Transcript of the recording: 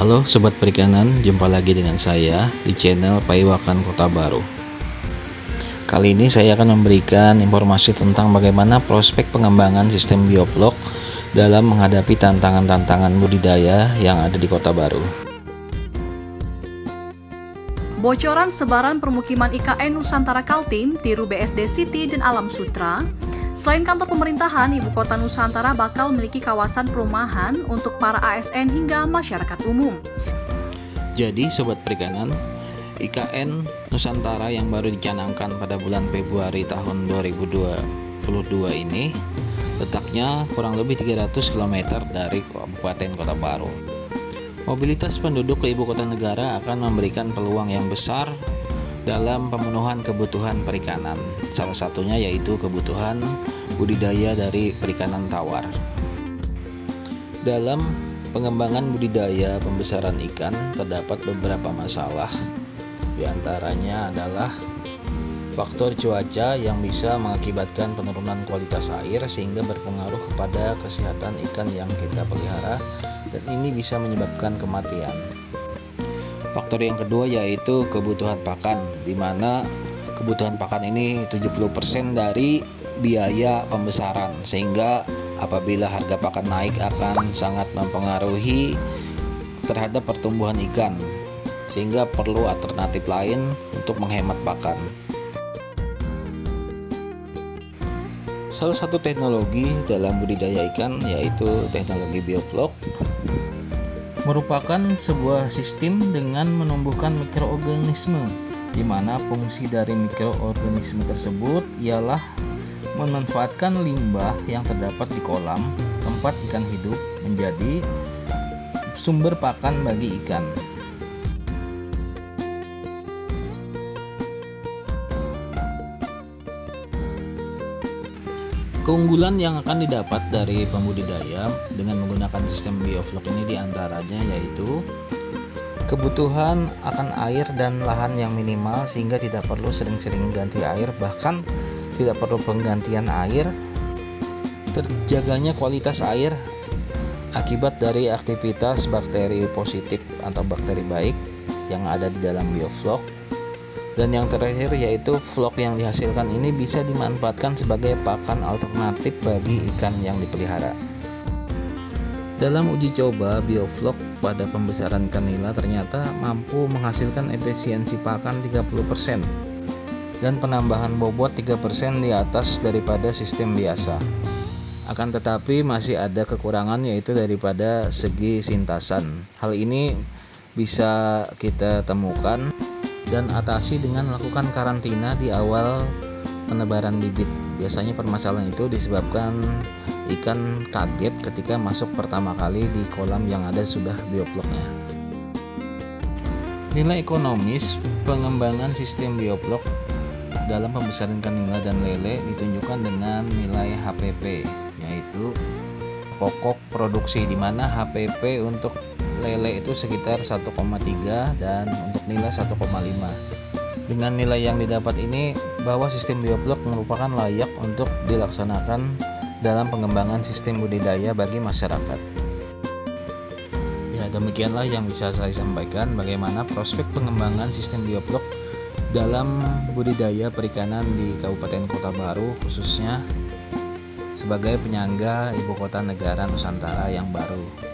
Halo Sobat Perikanan, jumpa lagi dengan saya di channel Paiwakan Kota Baru. Kali ini saya akan memberikan informasi tentang bagaimana prospek pengembangan sistem bioflok dalam menghadapi tantangan-tantangan budidaya yang ada di Kota Baru. Bocoran sebaran permukiman IKN Nusantara Kaltim, Tiru BSD City dan Alam Sutra. Selain kantor pemerintahan, Ibu Kota Nusantara bakal memiliki kawasan perumahan untuk para ASN hingga masyarakat umum. Jadi Sobat Perikanan, IKN Nusantara yang baru dicanangkan pada bulan Februari tahun 2022 ini letaknya kurang lebih 300 km dari Kabupaten Kota Baru. Mobilitas penduduk ke ibu kota negara akan memberikan peluang yang besar dalam pemenuhan kebutuhan perikanan, salah satunya yaitu kebutuhan budidaya dari perikanan tawar. Dalam pengembangan budidaya pembesaran ikan terdapat beberapa masalah, di antaranya adalah faktor cuaca yang bisa mengakibatkan penurunan kualitas air sehingga berpengaruh kepada kesehatan ikan yang kita pelihara, dan ini bisa menyebabkan kematian. Faktor yang kedua yaitu kebutuhan pakan, di mana kebutuhan pakan ini 70% dari biaya pembesaran, sehingga apabila harga pakan naik akan sangat mempengaruhi terhadap pertumbuhan ikan, sehingga perlu alternatif lain untuk menghemat pakan. Salah satu teknologi dalam budidaya ikan yaitu teknologi bioflok, merupakan sebuah sistem dengan menumbuhkan mikroorganisme, di mana fungsi dari mikroorganisme tersebut ialah memanfaatkan limbah yang terdapat di kolam tempat ikan hidup menjadi sumber pakan bagi ikan. Keunggulan yang akan didapat dari pembudidaya dengan menggunakan sistem bioflok ini diantaranya yaitu kebutuhan akan air dan lahan yang minimal, sehingga tidak perlu sering-sering ganti air, bahkan tidak perlu penggantian air. Terjaganya kualitas air akibat dari aktivitas bakteri positif atau bakteri baik yang ada di dalam bioflok. Dan yang terakhir yaitu flok yang dihasilkan ini bisa dimanfaatkan sebagai pakan alternatif bagi ikan yang dipelihara. Dalam uji coba bioflok pada pembesaran ikan nila ternyata mampu menghasilkan efisiensi pakan 30% dan penambahan bobot 3% di atas daripada sistem biasa. Akan tetapi masih ada kekurangan yaitu daripada segi sintasan. Hal ini bisa kita temukan dan atasi dengan melakukan karantina di awal penebaran bibit. Biasanya permasalahan itu disebabkan ikan kaget ketika masuk pertama kali di kolam yang ada sudah biofloknya. Nilai ekonomis pengembangan sistem bioflok dalam pembesaran ikan nila dan lele ditunjukkan dengan nilai HPP, yaitu pokok produksi, di mana HPP untuk lele itu sekitar 1,3 dan untuk nila 1,5. Dengan nilai yang didapat ini bahwa sistem bioflok merupakan layak untuk dilaksanakan dalam pengembangan sistem budidaya bagi masyarakat. Ya, demikianlah yang bisa saya sampaikan bagaimana prospek pengembangan sistem bioflok dalam budidaya perikanan di Kabupaten Kota Baru, khususnya sebagai penyangga ibu kota negara Nusantara yang baru.